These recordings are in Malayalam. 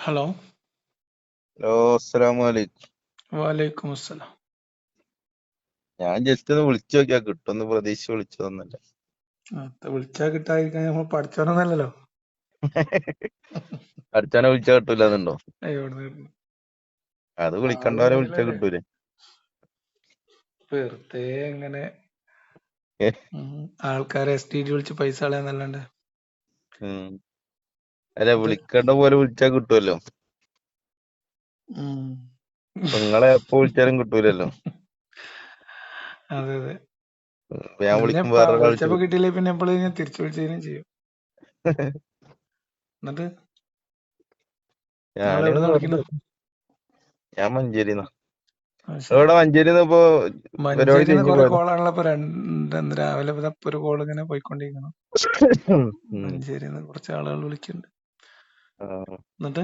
ഹലോ. ഹലോ, അസ്സലാമലൈക്കും. വലൈക്കും അസ്സലാം. ഞാൻ ജസ്റ്റ് ഒന്ന് വിളിച്ചു നോക്കിയാ കിട്ടുമെന്ന് പ്രതീക്ഷിച്ച് വിളിച്ചതൊന്നല്ല. വിളിച്ചാ കിട്ടാതിരിക്കാൻ നമ്മൾ പഠിച്ചോണമെന്നല്ലോ. അടുത്താനെ വിളിച്ചാ കിട്ടൂലെന്നുണ്ടോ? അത് വിളിക്കണ്ടവരെ വിളിച്ചാ കിട്ടൂലേ? വെറുതെ ഇങ്ങനെ ഏ? ആൾക്കാരെ STD വിളിച്ച് പൈസ കളയാന്നല്ലാണ്ട്. അല്ല, വിളിക്കേണ്ട പോലെ വിളിച്ചാ കിട്ടുമല്ലോ. ഇപ്പൊ നിങ്ങളെ എപ്പോ വിളിച്ചാലും കിട്ടൂലല്ലോ. അതെ അതെ. ഞാൻ വിളിക്കുമ്പോ വേറെ വിളിച്ചപ്പോ കിട്ടിയില്ലേ പിന്നെ എപ്പോഴും ഞാൻ തിരിച്ചു വിളിച്ചതിനും ചെയ്യും. എന്നിട്ട് ഞാൻ മഞ്ചേരിന്നാ. ഇവിടെ മഞ്ചേരിന്ന് ഇപ്പൊ പരിപാടി കഴിഞ്ഞു കുറെ പോയതാ. കോളാണല്ലോ ഇപ്പൊ രാവിലെ ഒരു കോൾ ഇങ്ങനെ പോയിക്കൊണ്ടിരിക്കണം. മഞ്ചേരിന്ന് കുറച്ച് ആളുകൾ വിളിക്കുന്നുണ്ട്. എന്നിട്ട്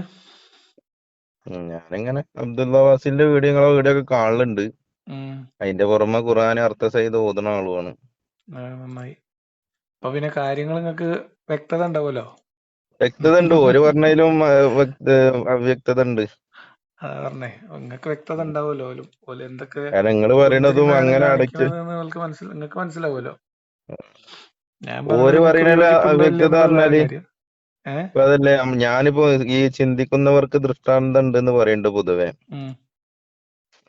ഞാനിങ്ങനെ അബ്ദുള്ള വാസിന്റെ വീഡിയോ ഒക്കെ കാണലുണ്ട്. അതിന്റെ പുറമെ ഖുർആൻ അർത്ഥ സഹിതം ഓതുന്ന ആളുമാണ്. നന്നായി. അപ്പൊ പിന്നെ കാര്യങ്ങൾ നിങ്ങൾക്ക് വ്യക്തത ഉണ്ടാവുമല്ലോ. വ്യക്തത ഉണ്ട്. ഓര് പറഞ്ഞതിലും അവ്യക്തത ഉണ്ട്. പറഞ്ഞേ നിങ്ങൾക്ക് വ്യക്തത ഉണ്ടാവുമല്ലോ. എന്തൊക്കെ നിങ്ങൾ പറയണതും അങ്ങനെ അടച്ച് നിങ്ങൾക്ക് മനസ്സിലാവുമല്ലോ. ഞാൻ ഓര് പറയണ അവ്യക്തത പറഞ്ഞാല് കാര്യം അതല്ലേ ഞാനിപ്പോ ഈ ചിന്തിക്കുന്നവർക്ക് ദൃഷ്ടാന്തം ഉണ്ട് എന്ന് പറയുന്നുണ്ട് പൊതുവെ.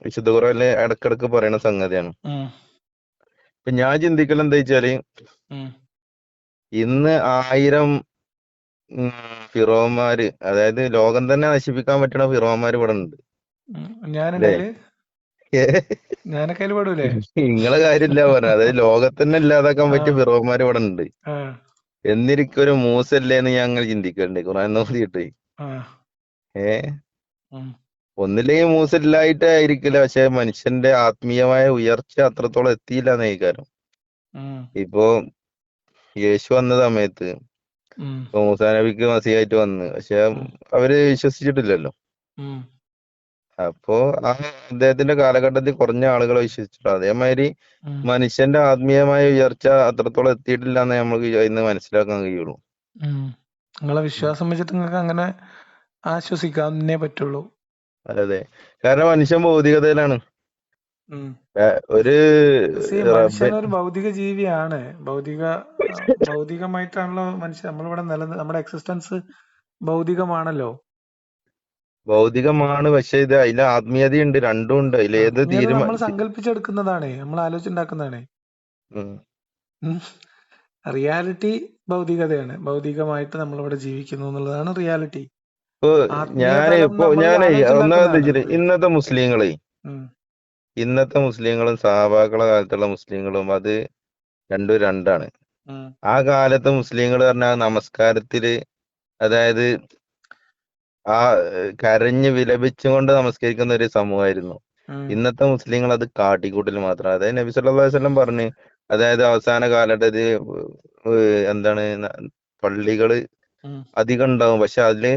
വിശുദ്ധ ഖുർആനിലെ ഇടക്കിടക്ക് പറയുന്ന സംഗതിയാണ്. ഇപ്പൊ ഞാൻ ചിന്തിക്കൽ എന്താ വെച്ചാല്, ഇന്ന് 1000 ഫിറോന്മാര്, അതായത് ലോകം തന്നെ നശിപ്പിക്കാൻ പറ്റുന്ന ഫിറോന്മാര് ഇവിടെ ഉണ്ട്. ഞാനൊക്കെ പെടൂലേ? നിങ്ങളെ കാര്യമില്ല പറഞ്ഞ, അതായത് ലോകത്തന്നെ ഇല്ലാതാക്കാൻ പറ്റിയ ഫിറോന്മാര് ഇവിടെ ഉണ്ട്. എന്നിരിക്കൊരു മൂസല്ലേന്ന് ഞാൻ അങ്ങനെ ചിന്തിക്കലുണ്ട് ഖുർആൻ നോക്കിയിട്ട്. ഒന്നില്ലെങ്കിൽ മൂസ ഇല്ലായിട്ടായിരിക്കില്ല, പക്ഷെ മനുഷ്യന്റെ ആത്മീയമായ ഉയർച്ച അത്രത്തോളം എത്തിയില്ല എന്നേക്കാരം. ഇപ്പോ യേശു വന്ന സമയത്ത് മൂസാ നബിക്ക് മസിഹായിട്ട് വന്ന്, പക്ഷെ അവര് വിശ്വസിച്ചിട്ടില്ലല്ലോ. അപ്പോ അദ്ദേഹത്തിന്റെ കാലഘട്ടത്തിൽ കുറഞ്ഞ ആളുകളെ വിശ്വസിച്ചിട്ടുള്ളൂ. അതേമാതിരി മനുഷ്യന്റെ ആത്മീയമായ ഉയർച്ച അത്രത്തോളം എത്തിയിട്ടില്ല എന്ന് നമുക്ക് ഇന്ന് മനസ്സിലാക്കാൻ കഴിയുള്ളൂ. നിങ്ങളെ വിശ്വാസം വെച്ചിട്ട് നിങ്ങൾക്ക് അങ്ങനെ ആശ്വസിക്കാന്നേ പറ്റുള്ളൂ. അതെ, കാരണം മനുഷ്യൻ ഭൗതികതയിലാണ്. മനുഷ്യൻ ഒരു ഭൗതിക ജീവിയാണ്. ഭൗതികമായിട്ടാണല്ലോ മനുഷ്യൻ നമ്മളിവിടെ നമ്മുടെ എക്സിസ്റ്റൻസ് ഭൗതികമാണല്ലോ. ഭൗതികമാണ്, പക്ഷെ ഇത് അതിൽ ആത്മീയതയുണ്ട്, രണ്ടും ഉണ്ട്. അതിൽ ഏത് നമ്മൾ സങ്കല്പിച്ചെടുക്കുന്നതാണ്, നമ്മൾ ആലോചിച്ചുണ്ടാക്കുന്നതാണ്. റിയാലിറ്റി ഭൗതികതയാണ്. ഭൗതികമായിട്ട് നമ്മളിവിടെ ജീവിക്കുന്നു എന്നുള്ളതാണ് റിയാലിറ്റി. ഇന്നത്തെ മുസ്ലിങ്ങളും സഹാബാക്കളെ കാലത്തുള്ള മുസ്ലിങ്ങളും അത് രണ്ടും രണ്ടാണ്. ആ കാലത്തെ മുസ്ലിങ്ങൾ പറഞ്ഞാൽ നമസ്കാരത്തില്, അതായത് ആ കരഞ്ഞ് വിലപിച്ചുകൊണ്ട് നമസ്കരിക്കുന്ന ഒരു സമൂഹമായിരുന്നു. ഇന്നത്തെ മുസ്ലിങ്ങൾ അത് കാട്ടിക്കൂട്ടൽ മാത്രം. അതായത് നബി സല്ലല്ലാഹു അലൈഹി വസല്ലം പറഞ്ഞ്, അതായത് അവസാന കാലഘട്ടത്തിൽ പള്ളികള് അധികം ഉണ്ടാവും, പക്ഷെ അതില്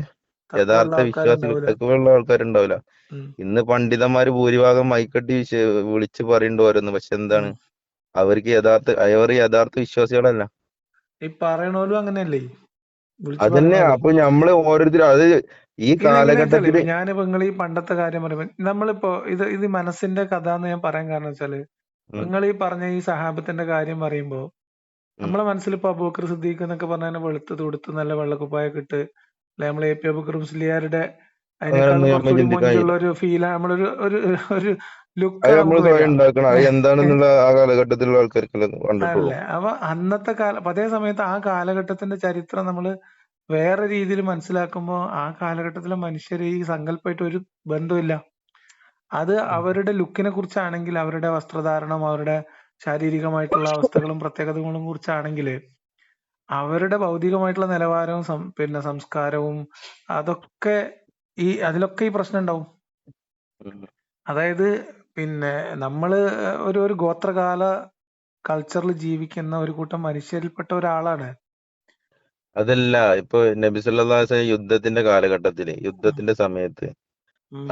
യഥാർത്ഥ വിശ്വാസികൾ, തഖ്വയുള്ള ആൾക്കാരുണ്ടാവില്ല. ഇന്ന് പണ്ഡിതന്മാര് ഭൂരിഭാഗം മൈക്കട്ടി വിളിച്ച് പറയുന്നുണ്ട് ഓരോന്ന്, പക്ഷെ എന്താണ്, അവർ യഥാർത്ഥ വിശ്വാസികളല്ല. ഈ പറയണോലും അങ്ങനെയല്ലേ? അതന്നെ. അപ്പൊ നമ്മള് ഓരോരുത്തരും അത് ഈ കാലഘട്ടത്തില് ഞാനിപ്പോ നിങ്ങൾ ഈ പണ്ടത്തെ കാര്യം പറയുമ്പോ നമ്മളിപ്പോ ഇത് മനസ്സിന്റെ കഥ എന്ന് ഞാൻ പറയാൻ കാരണം വെച്ചാല്, നിങ്ങൾ ഈ പറഞ്ഞ ഈ സഹാബത്തിന്റെ കാര്യം പറയുമ്പോ നമ്മളെ മനസ്സിൽ ഇപ്പൊ അബൂബക്കർ സിദ്ദീഖ് എന്നൊക്കെ പറഞ്ഞാൽ വെളുത്ത് തുടുത്ത് നല്ല വെള്ളക്കുപ്പായൊക്കെ ഇട്ട്, അല്ലെ നമ്മൾ AP അബൂബക്കർ മുസ്ലിയാരുടെ അതിനേക്കാളും കുറച്ചുകൂടി മുൻപുള്ള ഒരു ഫീൽ, നമ്മളൊരു ഒരു ലുക്ക് എന്താണെന്നുള്ള ആ കാലഘട്ടത്തിലുള്ള ആൾക്കാർക്ക് അല്ലേ. അപ്പൊ അന്നത്തെ അതേ സമയത്ത് ആ കാലഘട്ടത്തിന്റെ ചരിത്രം നമ്മള് വേറെ രീതിയിൽ മനസ്സിലാക്കുമ്പോ ആ കാലഘട്ടത്തിലെ മനുഷ്യര് ഈ സങ്കല്പമായിട്ട് ഒരു ബന്ധമില്ല. അത് അവരുടെ ലുക്കിനെ കുറിച്ചാണെങ്കിൽ, അവരുടെ വസ്ത്രധാരണം, അവരുടെ ശാരീരികമായിട്ടുള്ള അവസ്ഥകളും പ്രത്യേകതകളും കുറിച്ചാണെങ്കിൽ, അവരുടെ ഭൗതികമായിട്ടുള്ള നിലവാരവും പിന്നെ സംസ്കാരവും അതൊക്കെ അതിലൊക്കെ ഈ പ്രശ്നം ഉണ്ടാവും. അതായത് പിന്നെ നമ്മള് ഒരു ഗോത്രകാല കൾച്ചറിൽ ജീവിക്കുന്ന ഒരു കൂട്ടം മനുഷ്യരിൽപ്പെട്ട ഒരാളാണ്. അതല്ല, ഇപ്പൊ നബി സല്ലല്ലാഹു അലൈഹി വസല്ലം യുദ്ധത്തിന്റെ കാലഘട്ടത്തില്, യുദ്ധത്തിന്റെ സമയത്ത്,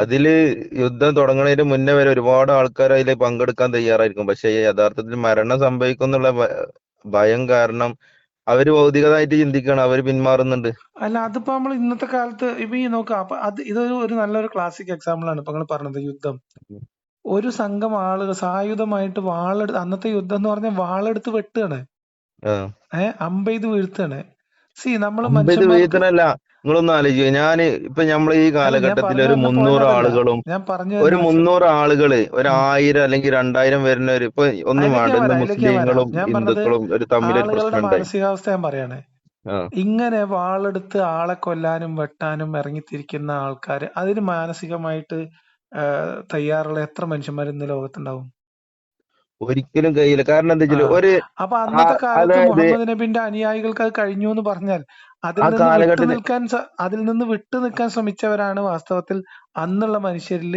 അതില് യുദ്ധം തുടങ്ങുന്നതിന് മുന്നേ വരെ ഒരുപാട് ആൾക്കാർ അതിൽ പങ്കെടുക്കാൻ തയ്യാറായിരിക്കും. പക്ഷെ യഥാർത്ഥത്തിൽ മരണം സംഭവിക്കും എന്നുള്ള ഭയം കാരണം അവര് ഭൗതികമായിട്ട് ചിന്തിക്കാണ്, അവര് പിന്മാറുന്നുണ്ട്. അല്ല അതിപ്പോ നമ്മൾ ഇന്നത്തെ കാലത്ത് ഇപ്പൊ ഈ നോക്കാം. അപ്പൊ ഇതൊരു നല്ലൊരു ക്ലാസിക് എക്സാമ്പിൾ ആണ് ഇപ്പൊ നിങ്ങൾ പറഞ്ഞത്, യുദ്ധം. ഒരു സംഘം ആളുകൾ സായുധമായിട്ട് അന്നത്തെ യുദ്ധം എന്ന് പറഞ്ഞാൽ വാളെടുത്ത് വെട്ടുകയാണ്, അമ്പെയ്ത് വീഴ്ത്തുകയാണ്. നമ്മൾ അമ്പത് മനുഷ്യന്മാർക്ക് വീഴ്ത്തണല്ല, നിങ്ങളൊന്ന് ആലോചിക്കുക. ഇപ്പൊ നമ്മൾ ഈ അല്ല, ഞാൻ കാലഘട്ടത്തിൽ പറഞ്ഞു ഒരു വരുന്ന പോയിന്റ് 300 അതല്ല. ആളുകളും ഞാൻ പറഞ്ഞു ഒരു വരുന്ന 300 ആളുകള് ഒരു 1000 അല്ലെങ്കിൽ 2000 വരുന്നവര് ഇപ്പൊ ഒന്നും വേണ്ട, ഇന്ന് അതിലേക്ക് ഞാൻ വരാം. മുസ്ലിങ്ങളും ഞാൻ പറഞ്ഞത് ഹിന്ദുക്കളും ഒരു തമ്മിലൊരു ആളുകളുടെ പ്രശ്നം ഉണ്ടായി. മാനസികാവസ്ഥ ഞാൻ പറയാണ്. ആ ഇങ്ങനെ വാളെടുത്ത് ആളെ കൊല്ലാനും വെട്ടാനും ഇറങ്ങിത്തിരിക്കുന്ന ആൾക്കാര്, അതിന് മാനസികമായിട്ട് തയ്യാറുള്ള എത്ര മനുഷ്യന്മാർ ഇന്ന് ലോകത്തുണ്ടാവും? ഒരിക്കലും കഴിയില്ല. കാരണം എന്താ ആ വെച്ചാല് അപ്പൊ അന്നത്തെ കാലത്ത് അതായത് മുഹമ്മദ് നബിന്റെ അനുയായികൾക്ക് അത് കഴിഞ്ഞു എന്ന് പറഞ്ഞാൽ ആ കാലഘട്ടത്തിൽ അതിൽ നിന്ന് വിട്ടു നിൽക്കാൻ ശ്രമിച്ചവരാണ് വാസ്തവത്തിൽ അന്നുള്ള മനുഷ്യരിൽ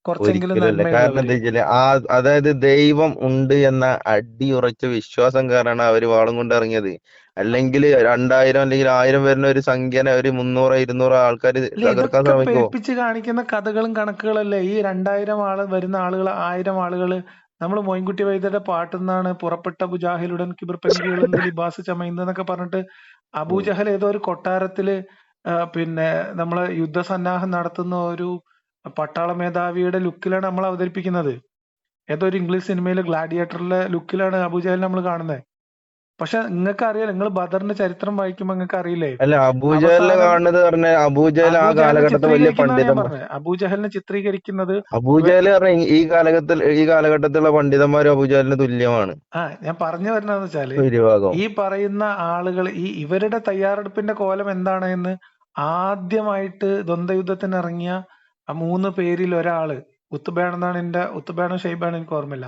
കുറച്ചെങ്കിലും ഒരിക്കലും അല്ല. കാരണം നന്മയുള്ളവര്. എന്താ വെച്ചാല് അതായത് ദൈവം ഉണ്ട് എന്ന അടിയുറച്ച വിശ്വാസം കാരണമാണ് അവര് വാളും കൊണ്ട് ഇറങ്ങിയത്. അല്ലെങ്കിൽ 2000 അല്ലെങ്കിൽ 1000 വരുന്ന ഒരു സംഖ്യനെ ഒരു 300 200 ആൾക്കാർ ഇല്ല, തകർക്കാൻ ഇതൊക്കെ ശ്രമിക്കുമോ? പെരുപ്പിച്ച് കാണിക്കുന്ന കഥകളും കണക്കുകളല്ലേ. ഈ 2000 ആള് വരുന്ന ആളുകൾ, 1000 ആളുകള്, നമ്മൾ മോയിൻകുട്ടി വൈദ്യരുടെ പാട്ടുന്നാണ് പുറപ്പെട്ട ബുജാഹിലുടൻ കിബിർ പെൺകിളുന്ത് ലിബാസ് ചമയുന്നതൊക്കെ പറഞ്ഞിട്ട് അബൂജഹൽ ഏതോ ഒരു കൊട്ടാരത്തില് പിന്നെ നമ്മളെ യുദ്ധസന്നാഹം നടത്തുന്ന ഒരു പട്ടാള മേധാവിയുടെ ലുക്കിലാണ് നമ്മൾ അവതരിപ്പിക്കുന്നത്. ഏതോ ഒരു ഇംഗ്ലീഷ് സിനിമയിലെ ഗ്ലാഡിയേറ്ററിലെ ലുക്കിലാണ് അബൂജഹലിനെ നമ്മൾ കാണുന്നത്. പക്ഷെ നിങ്ങൾക്ക് അറിയാലോ, നിങ്ങൾ ബദറിന്റെ ചരിത്രം വായിക്കുമ്പോൾ നിങ്ങൾക്ക് അറിയില്ലേ, അല്ല, അബൂജഹലിനെ അവസാനം കാണുന്നത് പറഞ്ഞ അബൂജഹൽ ആ അബൂജഹലിനെ കാലഘട്ടത്തെ വലിയ ചിത്രീകരിക്കുന്നതാണ് ഞാൻ പണ്ഡിതൻ. പറഞ്ഞത്. അബൂജഹലിനെ ചിത്രീകരിക്കുന്നത് അബൂജഹൽ പറഞ്ഞ ഈ കാലഘട്ടത്തിലുള്ള പണ്ഡിതന്മാരും അബൂജഹലിന് തുല്യമാണ് ഞാൻ പറഞ്ഞു വരുന്നതെന്ന് വെച്ചാല്, ഭൂരിഭാഗം. ഈ പറയുന്ന ആളുകൾ ഇവരുടെ തയ്യാറെടുപ്പിന്റെ കോലം എന്താണ് എന്ന് ആദ്യമായിട്ട് ദ്വന്ദ്വയുദ്ധത്തിന് ഇറങ്ങിയ ആ 3 പേരിൽ ഒരാള്, ഉത്തുബയാണോ ഷെയ്ബാണോ എനിക്ക് ഓർമ്മയില്ല,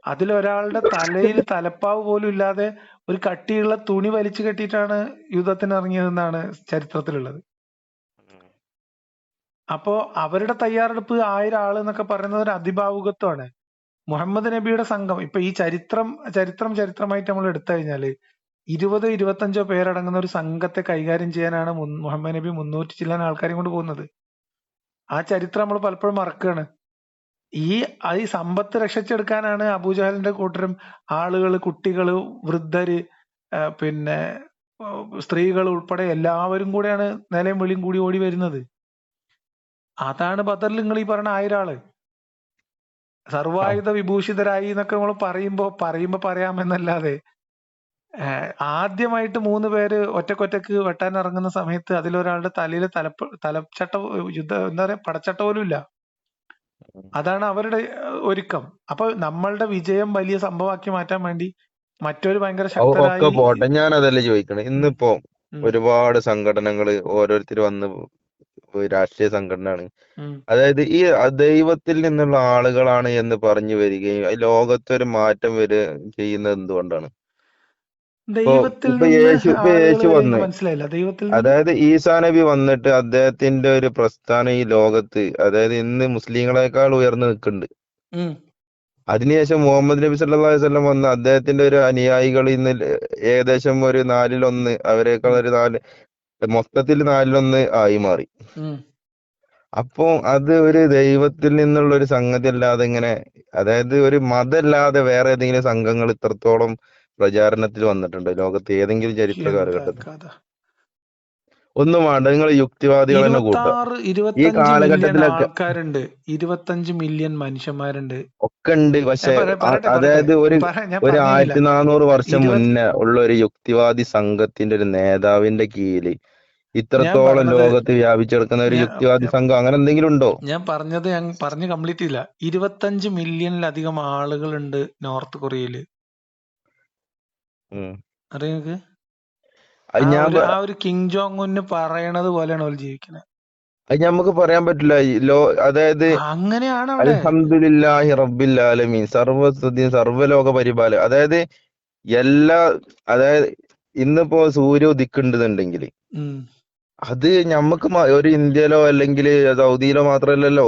അതിലൊരാളുടെ തലയിൽ തലപ്പാവ് പോലും ഇല്ലാതെ ഒരു കട്ടിയുള്ള തുണി വലിച്ചു കെട്ടിയിട്ടാണ് യുദ്ധത്തിന് ഇറങ്ങിയതെന്നാണ് ചരിത്രത്തിലുള്ളത്. അപ്പോ അവരുടെ തയ്യാറെടുപ്പ് 1000 ആള് എന്നൊക്കെ പറയുന്നത് ഒരു അതിഭാവുകത്വമാണ്. മുഹമ്മദ് നബിയുടെ സംഘം ഇപ്പൊ ഈ ചരിത്രമായിട്ട് നമ്മൾ എടുത്തു കഴിഞ്ഞാല് 20-25 പേരടങ്ങുന്ന ഒരു സംഘത്തെ കൈകാര്യം ചെയ്യാനാണ് മുഹമ്മദ് നബി 300 ചില്ലാൻ ആൾക്കാരെയും കൊണ്ട് പോകുന്നത്. ആ ചരിത്രം നമ്മൾ പലപ്പോഴും മറക്കുകയാണ്. ഈ സമ്പത്ത് രക്ഷിച്ചെടുക്കാനാണ് അബൂജഹലിന്റെ കൂട്ടരും ആളുകള്, കുട്ടികള്, വൃദ്ധര്, പിന്നെ സ്ത്രീകൾ ഉൾപ്പെടെ എല്ലാവരും കൂടെയാണ് നിലയും വെളിയും കൂടി ഓടി വരുന്നത്. അതാണ് ബദറിൽ നിങ്ങൾ ഈ പറഞ്ഞ 1000 ആള് സർവായുധ വിഭൂഷിതരായി എന്നൊക്കെ നമ്മൾ പറയുമ്പോ പറയാമെന്നല്ലാതെ, ആദ്യമായിട്ട് 3 പേര് ഒറ്റക്കൊറ്റക്ക് വെട്ടാൻ ഇറങ്ങുന്ന സമയത്ത് അതിലൊരാളുടെ തലയിൽ തലച്ചട്ട എന്താ പറയാ, പടച്ചട്ട പോലും ഇല്ല. അതാണ് അവരുടെ ഒരുക്കം. അപ്പൊ നമ്മളുടെ വിജയം വലിയ സംഭവമാക്കി മാറ്റാൻ വേണ്ടി മറ്റൊരു ഭയങ്കര ഒക്കെ ശക്തരായി. പോട്ടെ, ഞാൻ അതല്ലേ ചോദിക്കണേ. ഇന്നിപ്പോ ഉം, ഒരുപാട് സംഘടനകള് ഓരോരുത്തർ വന്ന് രാഷ്ട്രീയ സംഘടനയാണ്. ഉം. അതായത് ഈ ദൈവത്തിൽ നിന്നുള്ള ആളുകളാണ് എന്ന് പറഞ്ഞു വരികയും ലോകത്തൊരു മാറ്റം ചെയ്യുന്നത് എന്തുകൊണ്ടാണ്? ഇപ്പൊ ദൈവത്തിൽ ഇപ്പൊ നിന്ന് യേശു ഇപ്പൊ ആളുകൾ യേശു വരെ എനിക്ക് വന്ന്, മനസ്സിലായില്ല. ദൈവത്തിൽ നിന്ന് അതായത് ഈസാ നബി വന്നിട്ട് അദ്ദേഹത്തിന്റെ ഒരു പ്രസ്ഥാനം ഈ ലോകത്ത്, അതായത് ഇന്ന് മുസ്ലിങ്ങളെക്കാൾ ഉയർന്നു നിൽക്കുന്നുണ്ട്. ഉം, അതിനുശേഷം മുഹമ്മദ് നബി സല്ലല്ലാഹു അലൈഹി വസല്ലം വന്ന് അദ്ദേഹത്തിന്റെ ഒരു അനുയായികൾ ഇന്ന് ഏകദേശം ഒരു 1/4 അവരെക്കാൾ ഉം, ഒരു മൊത്തത്തിൽ 1/4 ആയി മാറി. ഉം. അപ്പോ അത് ഒരു ദൈവത്തിൽ നിന്നുള്ള ഒരു സംഗതി അല്ലാതെ ഇങ്ങനെ, അതായത് ഒരു മതമല്ലാതെ വേറെ ഏതെങ്കിലും സംഘങ്ങൾ ഇത്രത്തോളം പ്രചാരണത്തിൽ വന്നിട്ടുണ്ട് ലോകത്ത് ഏതെങ്കിലും ചരിത്ര എന്താ കാലഘട്ടത്തിൽ? കഥ! ഒന്നും വേണ്ട, നിങ്ങൾ യുക്തിവാദികൾ തന്നെ കൂട്ടുക. ഈ 25 മില്യൺ കാലഘട്ടത്തിലൊക്കെ ആൾക്കാരുണ്ട്. 25 മില്യൺ മനുഷ്യന്മാരുണ്ട്. ഒക്കെ ഉണ്ട്. പക്ഷെ പറയട്ടെ. അതായത് ഞാൻ ഒരു പറഞ്ഞില്ല. 1400 വർഷം 20 മുന്നേ ഉള്ള ഒരു യുക്തിവാദി സംഘത്തിന്റെ ഒരു നേതാവിന്റെ കീഴില് ഞാൻ ഇത്രത്തോളം പറഞ്ഞത് ലോകത്ത് വ്യാപിച്ചെടുക്കുന്ന ഒരു ഞാൻ യുക്തിവാദി സംഘം അങ്ങനെ എന്തെങ്കിലും ഉണ്ടോ? ഞാൻ പറഞ്ഞ് കംപ്ലീറ്റ് ചെയ്യില്ല. 25 മില്യണിലധികം ആളുകളുണ്ട് നോർത്ത് കൊറിയയില്. ഉം. അറിയോ നിങ്ങക്ക്? അത് ഞാൻ ആ ഒരു കിങ് ജോങ് ഉന്ന് പറയണത് പോലെയാണ് അവർ ജീവിക്കുന്നത്. അത് നമുക്ക് പറയാൻ പറ്റില്ല. അതായത് അങ്ങനെയാണ് അവിടെ. അൽഹംദുലില്ലാഹി റബ്ബിൽ ആലമീൻ, സർവ്വസ്തുതിയും സർവ്വലോക പരിപാലനം. അതായത് എല്ലാ അതായത് ഇന്നിപ്പോ സൂര്യ ഉദിക്കുന്നുണ്ടെങ്കിൽ ഉം. അത് ഞമ്മക്ക് ഒരു ഇന്ത്യയിലോ അല്ലെങ്കിൽ സൗദിയിലോ മാത്രമല്ലല്ലോ,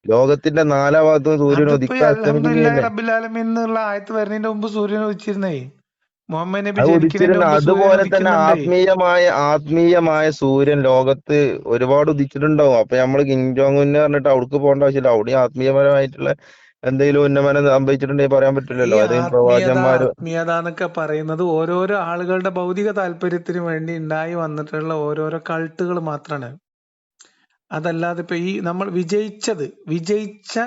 ലോകത്തിന്റെ നാനാഭാഗത്തും സൂര്യൻ അതിപ്പോ ഈ ഉദിക്കാൻ അൽഹംദുലില്ലാഹി അസ്തമിക്കുകയല്ലേ. റബ്ബിൽ ആലമീൻ എന്നുള്ള ആയത്ത് വരുന്നതിന്റെ മുമ്പ് സൂര്യൻ ഉദിച്ചിരുന്നേ. മുഹമ്മദ് നബി അത് ജനിക്കുന്നതിന്റെ ഉദിച്ചിട്ടുണ്ട്. മുമ്പ് സൂര്യൻ അതുപോലെ തന്നെ ഉദിക്കുന്നുണ്ടേ. ആത്മീയമായ സൂര്യൻ ലോകത്ത് ഒരുപാട് ഉദിച്ചിട്ടുണ്ടാവും. അപ്പൊ നമ്മള് കിങ് ജോങ് എന്ന് പറഞ്ഞിട്ട് അവിടേക്ക് പോകേണ്ട ആവശ്യമില്ല. അവിടെ ആത്മീയപരമായിട്ടുള്ള എന്തെങ്കിലും ഉന്നമനം സംഭവിച്ചിട്ടുണ്ടെങ്കിൽ പറയാൻ ഈ പറ്റില്ലല്ലോ. ഏതെങ്കിലും ആത്മീയത പ്രവാചകന്മാര് ആത്മീയത എന്നൊക്കെ പറയുന്നത് ഓരോരോ ആളുകളുടെ ഭൗതിക താല്പര്യത്തിന് വേണ്ടി ഉണ്ടായി വന്നിട്ടുള്ള ഓരോരോ കൾട്ടുകൾ മാത്രമാണ്. അതല്ലാതെ ഇപ്പൊ ഈ നമ്മൾ വിജയിച്ച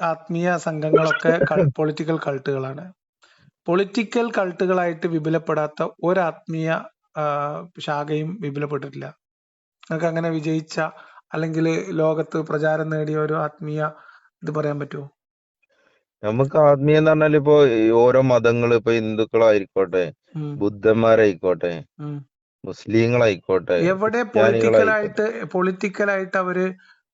ആത്മീയ സംഘങ്ങളൊക്കെ പൊളിറ്റിക്കൽ കൾട്ടുകളാണ്. പൊളിറ്റിക്കൽ കൾട്ടുകളായിട്ട് വിപുലപ്പെടാത്ത ഒരു ആത്മീയ ശാഖയും വിപുലപ്പെട്ടിട്ടില്ല. നിങ്ങൾക്ക് അങ്ങനെ വിജയിച്ച അല്ലെങ്കിൽ ലോകത്ത് പ്രചാരം നേടിയ ഒരു ആത്മീയ ഇത് പറയാൻ പറ്റുമോ? നമുക്ക് ആത്മീയം എന്ന് പറഞ്ഞാൽ ഇപ്പോ ഈ ഓരോ മതങ്ങൾ, ഇപ്പൊ ഹിന്ദുക്കളായിക്കോട്ടെ, ഉം, ബുദ്ധന്മാരായിക്കോട്ടെ, ഉം. മുസ്ലിങ്ങളായിക്കോട്ടെ, എവിടെ ക്രിസ്ത്യാനികളായിക്കോട്ടെ, പൊളിറ്റിക്കലായിട്ട് അവര്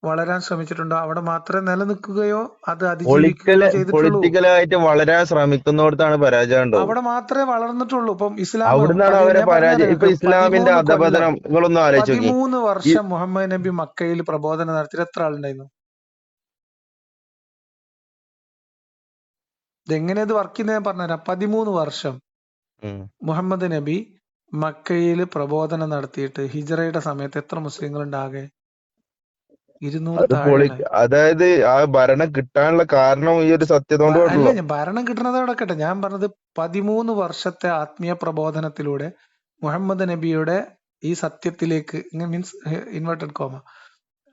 വളരാൻ ശ്രമിച്ചിട്ടുണ്ടോ അവിടെ മാത്രമേ നിലനിൽക്കുകയോ അത് അതിജീവിക്കുകയോ ചെയ്തിട്ടുള്ളൂ. പൊളിറ്റിക്കലായിട്ട് വളരാൻ ശ്രമിക്കുന്നിടത്താണ് പരാജയം ഉണ്ടാവും. അവിടെ മാത്രമേ വളർന്നിട്ടുള്ളൂ. ഇപ്പം ഇസ്ലാം അവിടുന്നാണ് അവരെ ഞാൻ പറഞ്ഞുതരാം പരാജയം. ഇപ്പൊ നിങ്ങൾക്ക്. ഇസ്ലാമിന്റെ 13 കൊല്ലം അധപതനം നിങ്ങളൊന്ന് ആലോചിച്ച് നോക്കി. 13 വർഷം മുഹമ്മദ് നബി മക്കയിൽ പ്രബോധനം നടത്തിയിട്ട് എത്ര ആളുണ്ടായിരുന്നു? ഇതെങ്ങനെ ഇത് വർക്ക് ചെയ്യുന്നത് ഞാൻ പറഞ്ഞുതരാം. 13 വർഷം മുഹമ്മദ് നബി മക്കയിൽ പ്രബോധനം നടത്തിയിട്ട് ഹിജറയുടെ സമയത്ത് എത്ര മുസ്ലിങ്ങൾ ഉണ്ടാകെ? 200 താഴെയാണ്. അതായത് ആ ഭരണം കിട്ടാനുള്ള കാരണം ഈ ഒരു സത്യത്തോണ്ട് അല്ല, ഞാൻ ഭരണം കിട്ടുന്നത് അവിടെ. ഞാൻ പറഞ്ഞത് 13 വർഷത്തെ ആത്മീയ പ്രബോധനത്തിലൂടെ മുഹമ്മദ് നബിയുടെ ഈ സത്യത്തിലേക്ക്, മീൻസ് ഇൻവെർട്ടഡ് കോമ,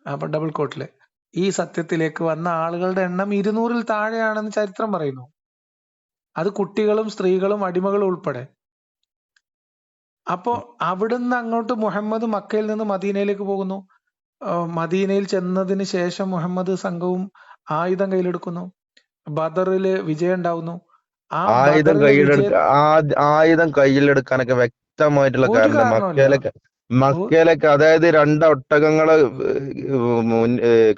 അപ്പൊ ഡബിൾ കോട്ടില്, ഈ സത്യത്തിലേക്ക് വന്ന ആളുകളുടെ എണ്ണം 200-ൽ താഴെയാണെന്ന് ചരിത്രം പറയുന്നു. അത് കുട്ടികളും സ്ത്രീകളും അടിമകളും ഉൾപ്പെടെ. അപ്പോ അവിടുന്ന് അങ്ങോട്ട് മുഹമ്മദ് മക്കയിൽ നിന്ന് മദീനയിലേക്ക് പോകുന്നു. മദീനയിൽ ചെന്നതിന് ശേഷം മുഹമ്മദ് സംഘവും ആയുധം കയ്യിലെടുക്കുന്നു. ബദറില് വിജയം ഉണ്ടാവുന്നു. ആ ആയുധം കയ്യിലെടുക്കാനൊക്കെ വ്യക്തമായിട്ടുള്ള കാരണം മക്കയിലൊക്കെ അതായത് 2 ഒട്ടകങ്ങളെ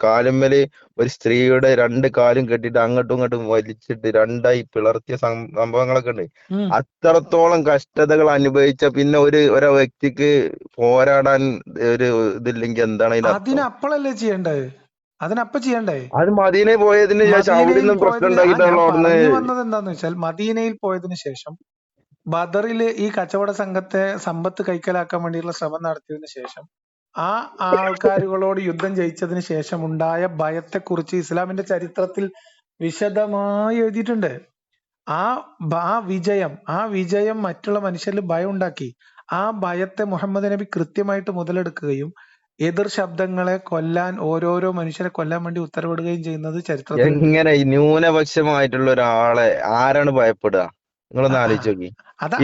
കാലുമ്മല് ഒരു സ്ത്രീയുടെ 2 കാലും കെട്ടിട്ട് അങ്ങോട്ടും ഇങ്ങോട്ടും വലിച്ചിട്ട് 2ആയി പിളർത്തിയ സംഭവങ്ങളൊക്കെ ഉണ്ട്. അത്രത്തോളം കഷ്ടതകൾ അനുഭവിച്ച പിന്നെ ഒരു വ്യക്തിക്ക് പോരാടാൻ ഒരു ഇതില്ലെങ്കിൽ എന്താണ് അതിനപ്പളല്ലേ ചെയ്യണ്ടേ? ചെയ്യണ്ടേ? അത് മദീനയിൽ പോയതിന് ശേഷം അവിടുന്ന് പ്രശ്നം ഉണ്ടാക്കിയിട്ടുള്ള വന്നത് എന്താന്ന് വെച്ചാൽ, മദീനയിൽ പോയതിനു ശേഷം ബദറില് ഈ കച്ചവട സംഘത്തെ സമ്പത്ത് കൈക്കലാക്കാൻ വേണ്ടിയുള്ള ശ്രമം നടത്തിയതിനു ശേഷം ആ ആൾക്കാരുകളോട് യുദ്ധം ജയിച്ചതിന് ശേഷം ഉണ്ടായ ഭയത്തെക്കുറിച്ച് ഇസ്ലാമിന്റെ ചരിത്രത്തിൽ വിശദമായി എഴുതിയിട്ടുണ്ട്. ആ വിജയം മറ്റുള്ള മനുഷ്യരിൽ ഭയം ഉണ്ടാക്കി. ആ ഭയത്തെ മുഹമ്മദ് നബി കൃത്യമായിട്ട് മുതലെടുക്കുകയും എതിർ ശബ്ദങ്ങളെ കൊല്ലാൻ, ഓരോരോ മനുഷ്യരെ കൊല്ലാൻ വേണ്ടി ഉത്തരവിടുകയും ചെയ്യുന്നത് ചരിത്രത്തിൽ. എങ്ങനെ ന്യൂനപക്ഷമായിട്ടുള്ള ഒരാളെ ആരാണ് ഭയപ്പെടുക? നിങ്ങളൊന്ന് ആലോചിച്ച് നോക്കി.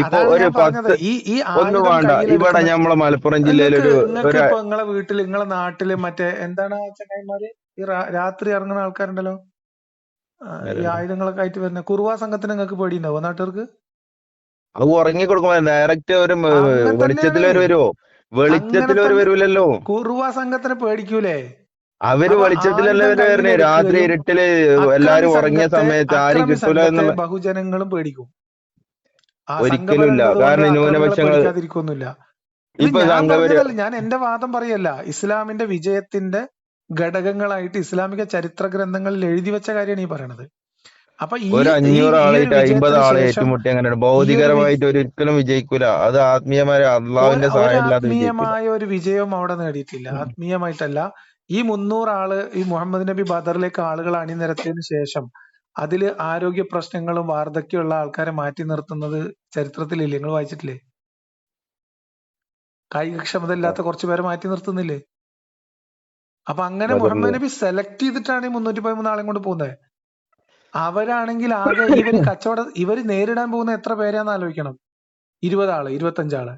ഇപ്പൊ ഒരു 10 ഒന്നും വേണ്ട, ഇവിടെ നമ്മളെ മലപ്പുറം ജില്ലയിൽ നിങ്ങളെ വീട്ടിൽ, നിങ്ങളെ നാട്ടില് മറ്റേ എന്താണ് ചങ്ങായിമാര് ഈ രാത്രി ഇറങ്ങുന്ന ആൾക്കാരുണ്ടല്ലോ, ഈ ആയുധങ്ങളൊക്കെ ആയിട്ട് വരുന്ന കുറുവാ സംഘത്തിന് നിങ്ങൾക്ക് പേടിയുണ്ടാവോ നാട്ടുകാർക്ക്? അത് ഉറങ്ങി കൊടുക്കുമ്പോ ഡയറക്റ്റ് ഒരു വെളിച്ചത്തിലൊരു വരുമോ? വെളിച്ചത്തിലൊരു വരൂലല്ലോ. കുറുവാ സംഘത്തിനെ പേടിക്കൂലേ? അവര് വെളിച്ചത്തിലല്ലേ വരുന്നേ. രാത്രി ഇരുട്ടില് എല്ലാരും ഉറങ്ങിയ സമയത്ത് ആരും കിട്ടൂല എന്നുള്ള ബഹുജനങ്ങളും പേടിക്കും. ഒരിക്കലും ഇല്ല. കാരണം ന്യൂനപക്ഷങ്ങൾ ഇപ്പൊ ഞാൻ എന്റെ വാദം പറയല്ല, ഇസ്ലാമിന്റെ വിജയത്തിന്റെ ഘടകങ്ങളായിട്ട് ഇസ്ലാമിക ചരിത്ര ഗ്രന്ഥങ്ങളിൽ എഴുതി വെച്ച കാര്യമാണ് ഈ പറയണത്. അപ്പൊ ഒരു 500 ആളായിട്ട് 50 ആളെ ഏറ്റുമുട്ടി അങ്ങനെ ഭൗതികരമായിട്ട് ഒരിക്കലും വിജയിക്കൂല. അത് ആത്മീയമായ അള്ളാഹുവിന്റെ സഹായം ഇല്ലാതെ ആത്മീയമായ ഒരു വിജയവും അവിടെ നേടിയിട്ടില്ല. ആത്മീയമായിട്ടല്ല. ഈ 300 ആള് ഈ മുഹമ്മദ് നബി ബദറിലേക്ക് ആളുകൾ അണിനിരത്തിയതിനു ശേഷം അതിൽ ആരോഗ്യ പ്രശ്നങ്ങളും വാർദ്ധക്യമുള്ള ആൾക്കാരെ മാറ്റി നിർത്തുന്നത് ചരിത്രത്തിലില്ലേ? നിങ്ങൾ വായിച്ചിട്ടില്ലേ? കായികക്ഷമത ഇല്ലാത്ത കുറച്ചു പേരെ മാറ്റി നിർത്തുന്നില്ലേ? അപ്പൊ അങ്ങനെ മുഹമ്മദ് നബി സെലക്ട് ചെയ്തിട്ടാണ് ഈ 313 ആളെയും കൊണ്ട് പോകുന്നത്. അവരാണെങ്കിൽ ആകെ ഇവര് നേരിടാൻ പോകുന്ന എത്ര പേരാന്ന് ആലോചിക്കണം. 20 ആള്, 25 ആള്,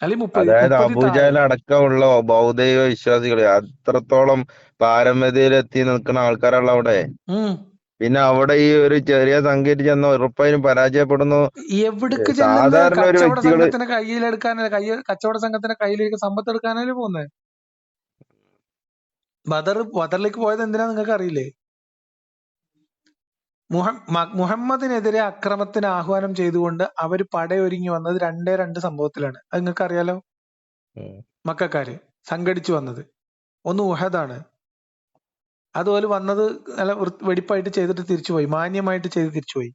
അല്ലെങ്കിൽ 30. അതായത് അബൂജഹൽ അടക്കമുള്ള ഭൗതിക വിശ്വാസികള് അത്രത്തോളം പാരമ്യതയിലെത്തി നിൽക്കുന്ന ആൾക്കാരുള്ള അവിടെ. പിന്നെ അവിടെ ഈ ഒരു ചെറിയ സംഖ്യ ചെന്ന ഉറപ്പായും പരാജയപ്പെടുന്നു. എവിടേക്ക് സാധാരണ ഒരു വ്യക്തികള് കയ്യിലെടുക്കാനല്ല, കച്ചവട സംഘത്തിന്റെ കയ്യിലേക്ക് സമ്പത്ത് എടുക്കാനല്ലേ പോകുന്നത്. ബദറിലേക്ക് പോയത് എന്തിനാ നിങ്ങൾക്ക് അറിയില്ലേ? മുഹമ്മദിനെതിരെ അക്രമത്തിന് ആഹ്വാനം ചെയ്തുകൊണ്ട് അവര് പടയൊരുങ്ങി വന്നത് 2 സംഭവത്തിലാണ്. അത് നിങ്ങൾക്ക് അറിയാലോ. മക്കാര് സംഘടിച്ചു വന്നത് ഒന്ന് ഉഹദാണ്. അതുപോലെ വന്നത് നല്ല വെടിപ്പായിട്ട് ചെയ്തിട്ട് തിരിച്ചുപോയി, മാന്യമായിട്ട് ചെയ്ത് തിരിച്ചുപോയി.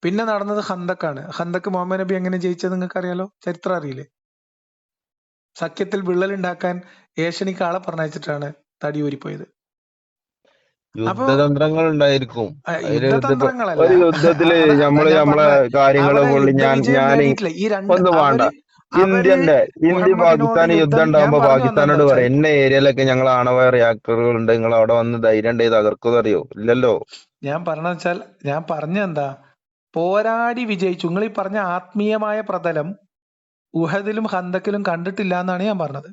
പിന്നെ നടന്നത് ഖന്തക്കാണ്. ഖന്തക്ക് മുഹമ്മദ് നബി എങ്ങനെ ജയിച്ചത് നിങ്ങൾക്ക് അറിയാലോ, ചരിത്രം അറിയില്ലേ? സഖ്യത്തിൽ വിള്ളലുണ്ടാക്കാൻ ഏഷണിക്ക് ആളെ പറഞ്ഞയച്ചിട്ടാണ് തടി ഊരിപ്പോയത്. അപ്പൊ യുദ്ധതന്ത്രങ്ങൾ ഉണ്ടായിരിക്കും. അതില് യുദ്ധതന്ത്രങ്ങളല്ല, ഒരു യുദ്ധത്തില് അതാ നമ്മളെ ഞാൻ നമ്മളെ പറഞ്ഞ കാര്യങ്ങള് അവിടെ പൊള്ളി യുദ്ധവിജയം ഞാന് നേടിയിട്ടില്ല. ഈ രണ്ട് ഒന്നും വേണ്ട. അവര് ഇന്ത്യ മുഹമ്മദിനോട് പാകിസ്ഥാൻ യുദ്ധം ഞാൻ ഉണ്ടാകുമ്പോ പറഞ്ഞു വന്നെന്താ പാകിസ്ഥാനോട് വെച്ചാൽ, പറയാം എന്നെ ഏരിയയിലൊക്കെ ഞങ്ങൾ ആണവ റിയാക്ടറുകൾ ഉണ്ട്, നിങ്ങൾ അവിടെ വന്ന് ധൈര്യം ഉണ്ടെങ്കിൽ തകർക്കുമെന്ന് അറിയോ? ഇല്ലല്ലോ. ഞാൻ പറഞ്ഞെന്താ, പോരാടി വിജയിച്ചു. നിങ്ങൾ ഈ പറഞ്ഞ ആത്മീയമായ പ്രതലം ഉഹദിലും ഹന്തക്കിലും കണ്ടിട്ടില്ല എന്നാണ് ഞാൻ പറഞ്ഞത്.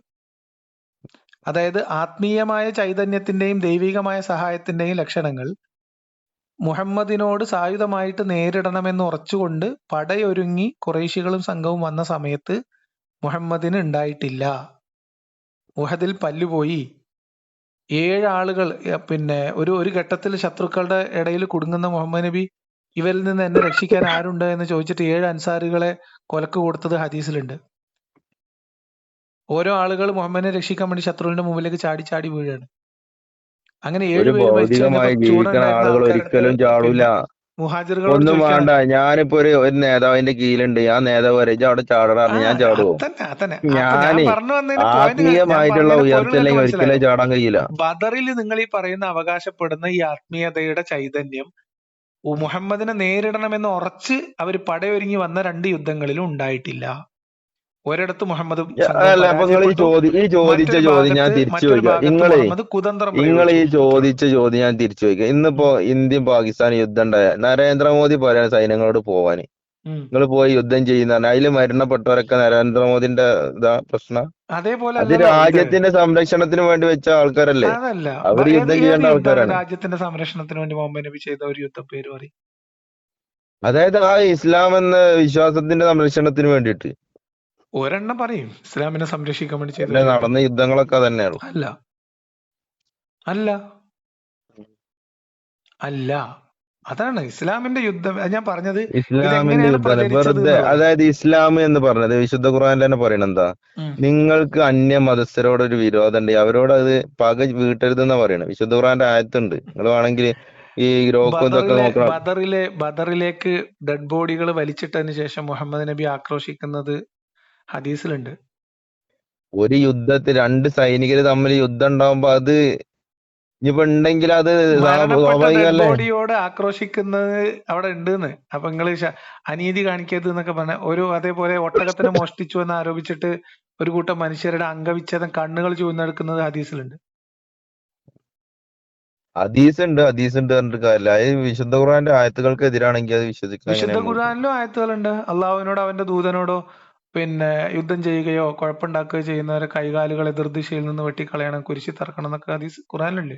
അതായത് ആത്മീയമായ ചൈതന്യത്തിന്റെയും ദൈവികമായ സഹായത്തിന്റെയും ലക്ഷണങ്ങൾ മുഹമ്മദിനോട് സായുധമായിട്ട് നേരിടണമെന്ന് ഉറച്ചുകൊണ്ട് പടയൊരുങ്ങി ഖുറൈശികളും സംഘവും വന്ന സമയത്ത് മുഹമ്മദിന് ഉണ്ടായിട്ടില്ല. ഉഹദിൽ പല്ലുപോയി 7 ആളുകൾ പിന്നെ ഒരു ഘട്ടത്തിൽ ശത്രുക്കളുടെ ഇടയിൽ കുടുങ്ങുന്ന മുഹമ്മദ് നബി ഇവരിൽ നിന്ന് എന്നെ രക്ഷിക്കാൻ ആരുണ്ട് എന്ന് ചോദിച്ചിട്ട് 7 അൻസാരികളെ കൊലക്ക് കൊടുത്തത് ഹദീസിലുണ്ട്. ഓരോ ആളുകൾ മുഹമ്മദിനെ രക്ഷിക്കാൻ വേണ്ടി ശത്രുവിന്റെ മുമ്പിലേക്ക് ചാടി ചാടി വീഴാണ്. അങ്ങനെ 7 ഒരു പേര് മരിച്ചു കഴിഞ്ഞപ്പോ ഭൗതികമായി കൂടെ ജീവിക്കുന്ന ഉണ്ടായിരുന്ന ആളുകൾ ആൾക്കാർ ഒരിക്കലും ചാടൂല. പിന്നെ മുഹാജിറുകളോട് ഒന്നും ചോദിക്കാണ്. വേണ്ട. ഞാനിപ്പോ ഒരു നേതാവിന്റെ കീഴിലുണ്ട്, ആ നേതാവ് പറയും "ഇജ്ജ് അവിടെ ചാടടാ" ആ പറഞ്ഞ് ഞാൻ ചാടുവോ? അതന്നെ അപ്പൊ ഞാൻ ഞാന് പറഞ്ഞു വന്നതിന്റെ പോയിന്റ്, ഞാൻ ആത്മീയമായിട്ടുള്ള പറഞ്ഞതിന്റെ പൊരുൾ ഉയർച്ച നിങ്ങൾക്ക് ഇല്ലെങ്കിൽ മനസ്സിലായോ? ഒരിക്കലും ചാടാൻ കഴിയില്ല. ബദറിൽ നിങ്ങൾ ഈ പറയുന്ന അവകാശപ്പെടുന്ന ഈ ആത്മീയതയുടെ ചൈതന്യം മുഹമ്മദിനെ നേരിടണമെന്ന് ഉറച്ച് അവർ പടയൊരുങ്ങി വന്ന 2 യുദ്ധങ്ങളിലും ഉണ്ടായിട്ടില്ല. ഒരിടത്ത് മുഹമ്മദ് സംഘം അല്ല, അപ്പൊ നിങ്ങൾ പരാജയപ്പെട്ടു, ഈ ചോദിച്ച ചോദ്യം ഞാൻ തിരിച്ചു മറ്റൊരു ചോദിക്കാം. ഭാഗത്ത് മുഹമ്മദ് കുതന്ത്രം നിങ്ങൾ ഈ പ്രയോഗിച്ചു. അത്രേ ചോദിച്ച ചോദ്യം ഞാൻ തിരിച്ചു ചോദിക്കാം. ഇന്നിപ്പോ ഉള്ളൂ. ഇന്ത്യയും പാകിസ്ഥാനും യുദ്ധം ഉണ്ടായ നരേന്ദ്രമോദി പറയാണ് സൈന്യങ്ങളോട് പോവാന്, നിങ്ങൾ പോയി യുദ്ധം ചെയ്യുന്ന അതിൽ മരണപ്പെട്ടവരൊക്കെ നരേന്ദ്രമോദിന്റെ പ്രശ്നം. അതേപോലെ അത് അല്ലല്ലോ ഇത്. രാജ്യത്തിന്റെ സംരക്ഷണത്തിന് വേണ്ടി വെച്ച ആൾക്കാരല്ലേ, അതല്ല, അവര് ഏത് യുദ്ധം ഏത് ചെയ്യേണ്ട യുദ്ധമാണ് ആൾക്കാരാണ്. രാജ്യത്തിന്റെ സംരക്ഷണത്തിന് വേണ്ടി മുഹമ്മദ് നബി ചെയ്ത ഒരു യുദ്ധം പേര് പറയും? അതായത് ആ ഇസ്ലാം എന്ന വിശ്വാസത്തിന്റെ സംരക്ഷണത്തിന് വേണ്ടിയിട്ട് ഒരെണ്ണം പറയും ഇസ്ലാമിനെ സംരക്ഷിക്കാൻ വേണ്ടി ചെയ്ത അല്ലെ ഒരു യുദ്ധം. നടന്ന യുദ്ധങ്ങളൊക്കെ തന്നെയാണ്. അല്ല അല്ല അല്ല അതാണ് ഇസ്ലാമിന്റെ യുദ്ധം. ഞാൻ പറഞ്ഞത് ഇസ്ലാമിന്റെ ഇതെങ്ങനെയാണ് യുദ്ധമാണ് പ്രചരിച്ചത് വെറുതെ. എന്നുള്ളതാണ്. അതായത് ഇസ്ലാം എന്ന് പറഞ്ഞത് വിശുദ്ധ ഖുർആനിൽ തന്നെ പറയണത് എന്താ, നിങ്ങൾക്ക് അന്യ മതസ്ഥരോട് ഒരു വിരോധം ഉണ്ട്, അവരോട് അത് പക വീട്ടരുതെന്നാ പറയണത്. വിശുദ്ധ ഖുർആന്റെ ആയത്തുണ്ട്, നിങ്ങൾ വേണമെങ്കിൽ ഈ ഗ്രോക്കും ഇതൊക്കെ നോക്കണം. ബദറിലേക്ക് ഡെഡ് ബോഡികൾ വലിച്ചിട്ടതിന് ശേഷം മുഹമ്മദ് നബി ആക്രോശിക്കുന്നത് ഹദീസിലുണ്ട്. ഒരു യുദ്ധത്തിൽ 2 സൈനികര് തമ്മിൽ യുദ്ധം ഉണ്ടാവുമ്പോ അത് ഇനിയിപ്പോ ഉണ്ടെങ്കിൽ അത് മരണപ്പെട്ട ഡെഡ് സ്വാഭാവികമല്ലേ. ബോഡിയോട് ആക്രോശിക്കുന്നത് അവിടെ ഉണ്ടെന്ന്. അപ്പൊ നിങ്ങള് അനീതി കാണിക്കരുത് എന്നൊക്കെ പറഞ്ഞ അതേപോലെ ഒട്ടകത്തിനെ മോഷ്ടിച്ചു എന്ന് ആരോപിച്ചിട്ട് ഒരു കൂട്ടം മനുഷ്യരുടെ അംഗവിച്ഛേദം, കണ്ണുകൾ ചൂഴ്ന്നെടുക്കുന്നത് ഹദീസിലുണ്ട്. ഹദീസ് ഉണ്ട് പറഞ്ഞിട്ട് കാര്യമില്ല. അത് വിശുദ്ധ ഖുർആന്റെ ആയത്തുകൾക്ക് എതിരാണെങ്കിൽ അത് വിശ്വസിക്കാൻ എങ്ങനെ വിശുദ്ധ നമ്മൾ? ഖുർആനിലും ആയത്തുകളുണ്ട്. അള്ളാഹുവിനോട് അവന്റെ ദൂതനോടോ പിന്നെ യുദ്ധം ചെയ്യുകയോ കുഴപ്പമുണ്ടാക്കുകയോ ചെയ്യുന്നവരെ കൈകാലുകൾ എതിർദിശയിൽ നിന്ന് വെട്ടിക്കളയണം, കുരിശി തറക്കണം എന്നൊക്കെ ഹദീസ് ഖുർആനിലുണ്ട്.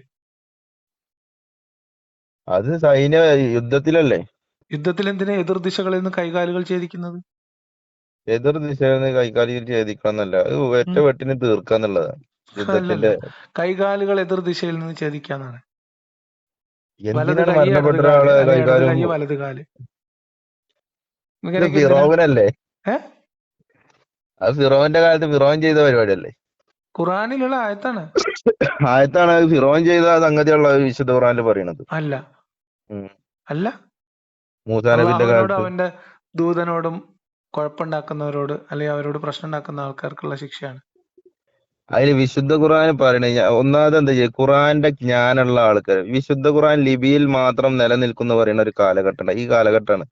അത് സൈന്യ യുദ്ധത്തിലല്ലേ. യുദ്ധത്തിൽ എന്തിനാ എതിർദിശകളിൽ നിന്ന് കൈകാലുകൾ ഛേദിക്കുന്നത്? എതിർ ദിശയിൽ നിന്ന് കൈകാര്യം ഛേദിക്കണം എന്നല്ല, അത് ഒറ്റ വെട്ടിന് തീർക്കാന്നുള്ളതാണ് യുദ്ധത്തിന്റെ. അല്ലല്ല, കൈകാലുകൾ എതിർദിശയിൽ നിന്ന് ഛേദിക്കാന്നാണ്. വലത് എന്തിനാണ് കൈ മരണപ്പെട്ട ഇടത് കാല്, ഒരാളെ അല്ലെ ഇടത് കൈകാലും? കൈ വലത് കാല്, ഇത് ഇങ്ങനെയൊക്കെ എന്തിനാ? ഫിറോവനല്ലേ? ഏഹ് അത് ഫിറോവന്റെ കാലത്ത് ഫിറോൻ ചെയ്ത പരിപാടിയല്ലേ. ഖുറാനിലുള്ള ആയത്താണ്. ആയത്താണ് അത് ഫിറോൻ ചെയ്ത സംഗതിയുള്ള വിശുദ്ധ ഖുർആനിൽ പറയണത്. അല്ല ഉം. അല്ല മൂസാ നബിന്റെ അള്ളാഹുവിനോടും കാലത്ത് അവന്റെ ദൂതനോടും കുഴപ്പമുണ്ടാക്കുന്നവരോട് അല്ലെങ്കിൽ അവരോട് പ്രശ്നം ഉണ്ടാക്കുന്ന ആൾക്കാർക്കുള്ള ശിക്ഷയാണ്. അതിൽ വിശുദ്ധ ഖുർആൻ പറയണേ, ഒന്നാമത് എന്താ ചെയ്യുക, ഖുർആന്റെ ജ്ഞാനമുള്ള ആൾക്കാർ വിശുദ്ധ ഖുർആൻ ലിപിയിൽ മാത്രം നിലനിൽക്കുന്ന പറയുന്ന ഒരു കാലഘട്ടമാണ് ഈ കാലഘട്ടമാണ്.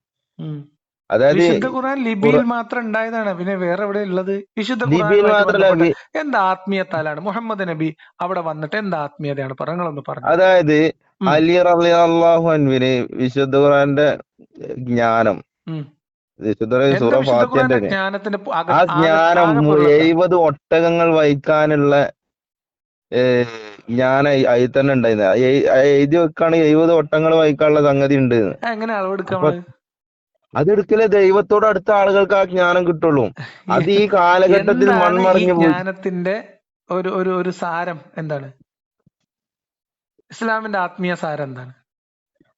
അതായത് വിശുദ്ധ ഖുർആൻ ലിപിയിൽ മാത്രം ഉണ്ടായതാണ്. പിന്നെ വേറെ എവിടെ ഉള്ളത്? വിശുദ്ധ ലിപിയിൽ ഖുർആനുമായിട്ട് മാത്രല്ല, ബന്ധപ്പെട്ട എന്ത് ആത്മീയത്താലാണ് മുഹമ്മദ് നബി അവിടെ വന്നിട്ട് എന്ത് ആത്മീയതയാണ് പറഞ്ഞങ്ങളൊന്ന് പറഞ്ഞു. അതായത് അലി റളിയല്ലാഹു അൻഹുവിന് വിശുദ്ധ ഖുർആന്റെ ജ്ഞാനം, വിശുദ്ധ സൂറ എന്താ വിശുദ്ധ ഫാത്തിഹന്റെ ഖുർആന്റെ ജ്ഞാനത്തിന്റെ ആ ജ്ഞാനം ആകെ പൊരുളെന്താ? 70 ഒട്ടകങ്ങൾ വഹിക്കാനുള്ള ജ്ഞാനം അതിൽ തന്നെ ഉണ്ടായിരുന്നു. എഴുതി വെക്കാണ് 70 ഒട്ടകങ്ങൾ വഹിക്കാനുള്ള സംഗതി ഉണ്ട്. എങ്ങനെ അളവെടുക്കാം അപ്പൊ നമ്മള്? അതെടുക്കലേ ദൈവത്തോട് അടുത്ത ആളുകൾക്ക് ആ ജ്ഞാനം കിട്ടുള്ളൂ. അത് ഈ കാലഘട്ടത്തിൽ എന്താണ് ഈ മൺമറഞ്ഞു പോയി. ജ്ഞാനത്തിന്റെ ഒരു സാരം എന്താണ്? ഇസ്ലാമിന്റെ ആത്മീയ സാരം എന്താണ്?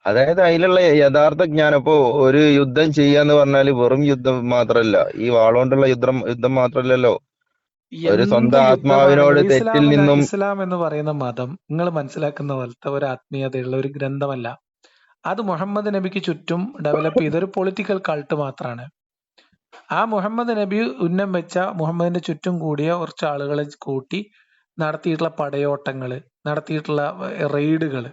അതായത് അതിലുള്ള യഥാർത്ഥ ജ്ഞാനം. ഇപ്പൊ ഒരു യുദ്ധം ചെയ്യാന്ന് പറഞ്ഞാല് വെറും യുദ്ധം മാത്രല്ല, ഈ വാളുകൊണ്ടുള്ള യുദ്ധം മാത്രല്ലല്ലോ. ഒരു എന്ത് സ്വന്തം ആത്മാവിനോട് യുദ്ധമാണെങ്കിലും തെറ്റിൽ നിന്നും ഇസ്ലാം എന്ന് പറയുന്ന മതം നിങ്ങൾ മനസ്സിലാക്കുന്ന പോലത്തെ ഒരു ആത്മീയതയുള്ള ഒരു ഗ്രന്ഥമല്ല. അത് മുഹമ്മദ് നബിക്ക് ചുറ്റും ഡെവലപ്പ് ചെയ്ത ഒരു പൊളിറ്റിക്കൽ കൾട്ട് മാത്രമാണ്. ആ മുഹമ്മദ് നബി ഉന്നം വെച്ച മുഹമ്മദിന്റെ ചുറ്റും കൂടിയ കുറച്ച് ആളുകളെ കൂട്ടി നടത്തിയിട്ടുള്ള പടയോട്ടങ്ങള്, നടത്തിയിട്ടുള്ള റെയ്ഡുകള്,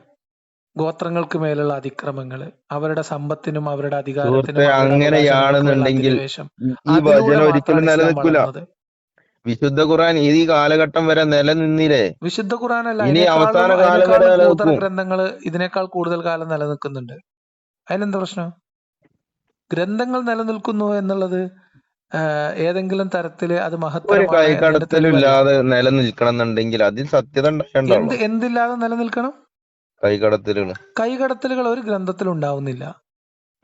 ഗോത്രങ്ങൾക്ക് മേലുള്ള അതിക്രമങ്ങള്, അവരുടെ സമ്പത്തിനും അവരുടെ സുഹൃത്തെ, അധികാരത്തിനും അവരുടെ അവകാശങ്ങൾക്കുമുള്ള അങ്ങനെയാണെന്നുണ്ടെങ്കിൽ അധിനിവേശം, ഈ അതിലൂടെ വചനം ഒരിക്കലും മാത്രമാണ് ഇസ്ലാം നിലനിൽക്കില്ല. വളർന്നത്. വിശുദ്ധ ഖുർആൻ ഈ കാലഘട്ടം വരെ നിലനിന്നില്ലേ? വിശുദ്ധ ഖുർആനല്ല, ഇനി അവസാന കാലം വരെ അതിനേക്കാളും കൂതറ നിലനിൽക്കും. ഗ്രന്ഥങ്ങൾ ഇതിനേക്കാൾ കൂടുതൽ കാലം നിലനിൽക്കുന്നുണ്ട്. അതിനെന്താ പ്രശ്നം? ഗ്രന്ഥങ്ങൾ നിലനിൽക്കുന്നു എന്നുള്ളത് ഏതെങ്കിലും തരത്തില് അത് ഒരു മഹത്തരമാണ് എന്നതിന്റെ കൈകടത്തലും തെളിവല്ല. ഇല്ലാതെ നിലനിൽക്കണം എന്നുണ്ടെങ്കിൽ അതിൽ സത്യത ഉണ്ടാകണ്ടാവുള്ളൂ. എന്തില്ലാതെ നിലനിൽക്കണം? കൈകടത്തലുകൾ കൈകടത്തലുകൾ ഒരു ഗ്രന്ഥത്തിൽ ഉണ്ടാവുന്നില്ല.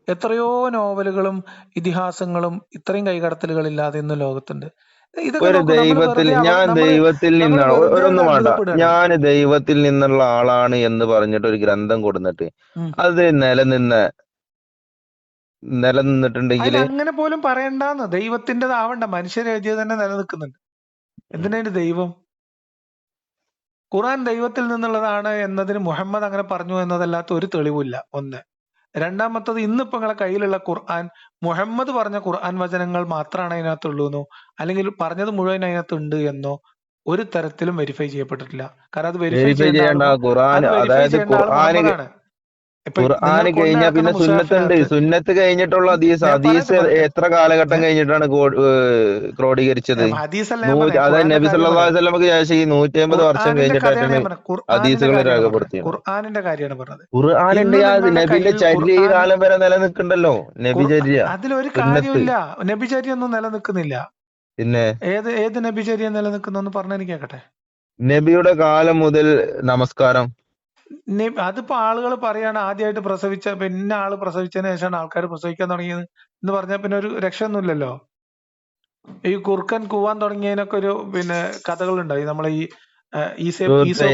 എത്രയോ നോവലുകളും ഇതിഹാസങ്ങളും ഇത്രയും കൈകടത്തലുകൾ ഇല്ലാതെ ഇന്ന് ലോകത്തുണ്ട്. ഇതൊക്കെ ഒരു നോക്കൂ, നമ്മൾ ദൈവത്തിൽ വെറുതെ ഞാൻ ദൈവത്തിൽ നമ്മൾ നിന്നാണ് വെറുതെ ഒരൊന്നും വേണ്ട, അത്ഭുതപ്പെടുകയാണ്. ഞാൻ ദൈവത്തിൽ നിന്നുള്ള ആളാണ് എന്ന് പറഞ്ഞിട്ട് ഒരു ഗ്രന്ഥം കൊടുത്തിട്ട് അത് നിലനിന്നിട്ടുണ്ടെങ്കിൽ അങ്ങനെ പോലും പറയണ്ടെന്ന്. ദൈവത്തിൻ്റെതാവണ്ട, മനുഷ്യരെ എഴുതിയത് തന്നെ നിലനിൽക്കുന്നുണ്ട്. എന്തിനാണ് ദൈവം? ഖുർആൻ ദൈവത്തിൽ നിന്നുള്ളതാണ് എന്നതിന് മുഹമ്മദ് അങ്ങനെ പറഞ്ഞു എന്നതല്ലാത്ത ഒരു തെളിവില്ല. ഒന്ന്. രണ്ടാമത്തത്, ഇന്നിപ്പോ നിങ്ങളെ കയ്യിലുള്ള ഖുർആൻ മുഹമ്മദ് പറഞ്ഞ ഖുർആൻ വചനങ്ങൾ മാത്രമാണ് അതിനകത്തുള്ളൂന്നോ അല്ലെങ്കിൽ പറഞ്ഞത് മുഴുവൻ അതിനകത്ത് ഉണ്ട് എന്നോ ഒരു തരത്തിലും വെരിഫൈ ചെയ്യപ്പെട്ടിട്ടില്ല. കാരണം അത് വെരിഫൈ ചെയ്യേണ്ട ഖുർആൻ, അതായത് ആൾ മുഹമ്മദാണ്. ഖുർആൻ കഴിഞ്ഞാൽ പിന്നെ സുന്നത്തുണ്ട്. സുന്നത്ത് കഴിഞ്ഞിട്ടുള്ള ഹദീസ് എത്ര കാലഘട്ടം കഴിഞ്ഞിട്ടാണ് ക്രോഡീകരിച്ചത്? അതായത് നബി സല്ലല്ലാഹു അലൈഹി വസല്ലമക്ക് ശേഷം ഈ 150 വർഷം കഴിഞ്ഞിട്ടാണ് ഹദീസുകൾ രേഖപ്പെടുത്തിയത്. ഖുർആനിന്റെ കാര്യമാണ് പറഞ്ഞത്. ഖുർആനുണ്ട്, നബിന്റെ ചര്യ ഈ കാലം വരെ നിലനിൽക്കുന്നുണ്ടല്ലോ. നബിചര്യ, അതിലൊരു കാര്യമില്ല. നബിചര്യ ഒന്നും നിലനിൽക്കുന്നില്ല. പിന്നെ ഏത് നബിചര്യ നിലനിൽക്കുന്നു പറഞ്ഞു എനിക്ക് കേക്കട്ടെ. നബിയുടെ കാലം മുതൽ നമസ്കാരം. അതിപ്പോ ആളുകൾ പറയാണ് ആദ്യമായിട്ട് പ്രസവിച്ച പിന്നെ ആള് പ്രസവിച്ചതിന് ശേഷമാണ് ആൾക്കാർ പ്രസവിക്കാൻ തുടങ്ങിയത് എന്ന് പറഞ്ഞാൽ പിന്നെ ഒരു രക്ഷയൊന്നുമില്ലല്ലോ. ഈ കുറുക്കൻ കൂവാൻ തുടങ്ങിയതിനൊക്കെ ഒരു കഥകളുണ്ടായി. നമ്മളെ ഈ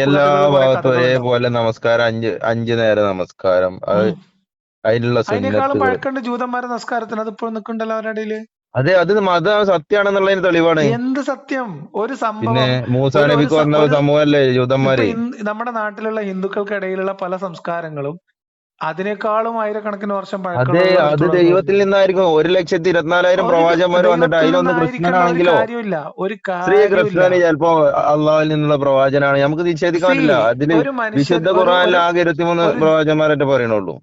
എല്ലാ ഭാഗത്തും ഒരേപോലെ നമസ്കാരം, അഞ്ചു നേരം നമസ്കാരം, അതിനുള്ള അതിനേക്കാളും പഴക്കണ്ട് ജൂതന്മാരുടെ നമസ്കാരത്തിന്. അതിപ്പോഴും നിൽക്കണ്ടല്ലോ അവരുടെ ഇടയില്. അതെ, അത് മതം സത്യമാണെന്നുള്ളതിന് തെളിവാണ്. എന്ത് സത്യം? ഒരു സംഭവം, പിന്നെ മൂസാ നബിക്ക് വന്ന സമൂഹമല്ലേ ജൂതന്മാര്. നമ്മുടെ നാട്ടിലുള്ള ഹിന്ദുക്കൾക്കിടയിലുള്ള പല സംസ്കാരങ്ങളും അതിനേക്കാളും ആയിരക്കണക്കിന് വർഷം അതെ, അത് ദൈവത്തിൽ നിന്നായിരിക്കും. 1,24,000 പ്രവാചകന്മാർ വന്നിട്ട് അതിലൊന്ന് കൃഷ്ണനാണെങ്കിലോ, ശ്രീകൃഷ്ണന് ചിലപ്പോ അള്ളാഹുവിൽ നിന്നുള്ള പ്രവാചനാണ്, നമുക്ക് നിഷേധിക്കാനില്ല. അതില് വിശുദ്ധ ഖുർആനിൽ ആകെ 23 പ്രവാചകന്മാരായിട്ട് പറയണുള്ളൂ.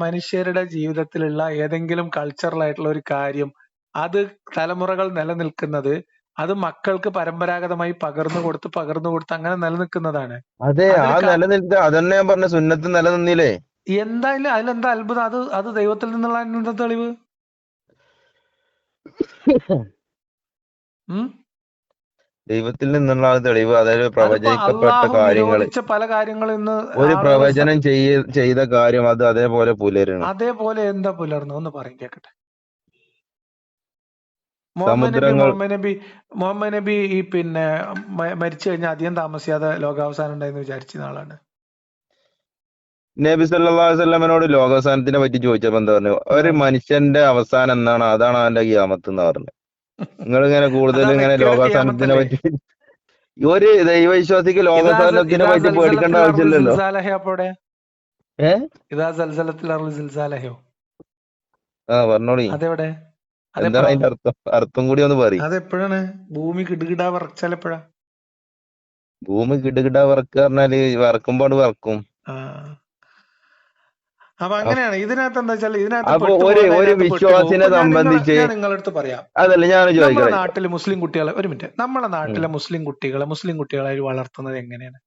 മനുഷ്യരുടെ ജീവിതത്തിലുള്ള ഏതെങ്കിലും കൾച്ചറൽ ആയിട്ടുള്ള ഒരു കാര്യം, അത് തലമുറകൾ നിലനിൽക്കുന്നത് അത് മക്കൾക്ക് പരമ്പരാഗതമായി പകർന്നു കൊടുത്ത് അങ്ങനെ നിലനിൽക്കുന്നതാണ്. അതെ, ആ നിലനിൽക്കുക. അതന്നെ ഞാൻ പറഞ്ഞ, സുന്നത്ത് നിലനിന്നില്ലേ? എന്തായാലും അതിലെന്താ അത്ഭുതം? അത് ദൈവത്തിൽ നിന്നുള്ള എന്താ തെളിവ്? ദൈവത്തിൽ നിന്നുള്ള തെളിവ്, അതായത് പ്രവചിക്കപ്പെട്ട കാര്യങ്ങൾ, പല കാര്യങ്ങളും ഇന്ന് ഒരു പ്രവചനം ചെയ്ത കാര്യം അത് അതേപോലെ പുലരണം. അതേപോലെ എന്താ പുലർന്നു ഒന്ന് പറയും കേക്കട്ടെ. മുഹമ്മദ് നബി ഈ മരിച്ചു കഴിഞ്ഞാൽ അധികം താമസിയാതെ ലോകാവസാനം ഉണ്ടായെന്ന് വിചാരിച്ച ആളാണ്. നബി സല്ലല്ലാഹു അലൈഹി വസല്ലമയോട് ലോകാവസാനത്തിനെ പറ്റി ചോദിച്ചപ്പോ എന്താ പറഞ്ഞു? ഒരു മനുഷ്യന്റെ അവസാനം എന്നാണ്, അതാണ് അവന്റെ ഖിയാമത്ത് എന്ന് പറഞ്ഞു. നിങ്ങൾ ഇങ്ങനെ കൂടുതൽ ഇങ്ങനെ ലോകാവസാനത്തിനെ പറ്റി, ഒരു ദൈവവിശ്വാസിക്ക് ലോകാവസാനത്തിനെ പറ്റി പേടിക്കേണ്ട ആവശ്യമില്ലല്ലോ. പറഞ്ഞോളി, എന്താണ് അതിന്റെ അർത്ഥം കൂടി ഒന്ന് പറയും. അതെപ്പോഴാണ് ഭൂമി കിടുകിടാ വിറച്ചാലെപ്പോഴാ? ഭൂമി കിടുകിടാ വിറക്കുക പറഞ്ഞാല് വിറക്കുമ്പോണ്ട് വിറക്കും. അപ്പൊ അങ്ങനെയാണ്. ഇതിനകത്ത് എന്താ വെച്ചാൽ ഒരു വിശ്വാസിനെ സംബന്ധിച്ച് നിങ്ങളടുത്ത് പറയാം, അതല്ല ഞാൻ നമ്മുടെ നാട്ടിലെ മുസ്ലിം കുട്ടികളെ നമ്മുടെ നാട്ടിലെ മുസ്ലിം കുട്ടികളെ വളർത്തുന്നത് എങ്ങനെയാണ്?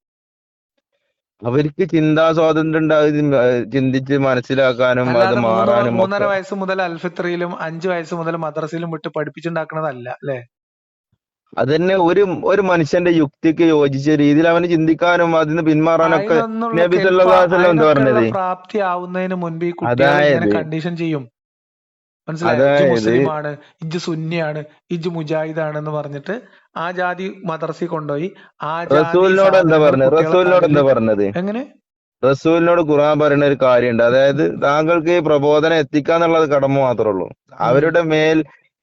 അവർക്ക് ചിന്താ സ്വാതന്ത്ര്യം ഉണ്ടാകും, ചിന്തിച്ച് മനസ്സിലാക്കാനും അത് മാറാനും. 3.5 വയസ്സ് മുതൽ അൽഫിത്രയിലും 5 വയസ്സ് മുതൽ മദ്രസയിലും വിട്ട് പഠിപ്പിച്ചുണ്ടാക്കുന്നതല്ല അല്ലെ? അതന്നെ ഒരു മനുഷ്യന്റെ യുക്തിക്ക് യോജിച്ച രീതിയിൽ അവന് ചിന്തിക്കാനും അതിന് പിന്മാറാനൊക്കെ നബി സല്ലല്ലാഹു അലൈഹി വസല്ലം എന്താ പറഞ്ഞത്? പ്രാപ്തി ആവുന്നതിന് മുൻപ് ഈ കുട്ടികളെ കണ്ടീഷൻ ചെയ്യും. മനസ്സിലായോ? മുസ്ലിമാണ്, ഇജ്ജ് സുന്നിയാണ്, ഇജ്ജ് മുജാഹിദാണ് എന്ന് പറഞ്ഞിട്ട് ആ ജാതി മദ്രസയിൽ കൊണ്ടുപോയി ആ റസൂലിനോട് എന്താ പറഞ്ഞത്? എങ്ങനെ? റസൂലിനോട് ഖുർആൻ പറയുന്ന ഒരു കാര്യമുണ്ട്, അതായത് താങ്കൾക്ക് ഈ പ്രബോധനം എത്തിക്കാന്നുള്ളത് കടമ മാത്രമേ ഉള്ളൂ. അവരുടെ മേൽ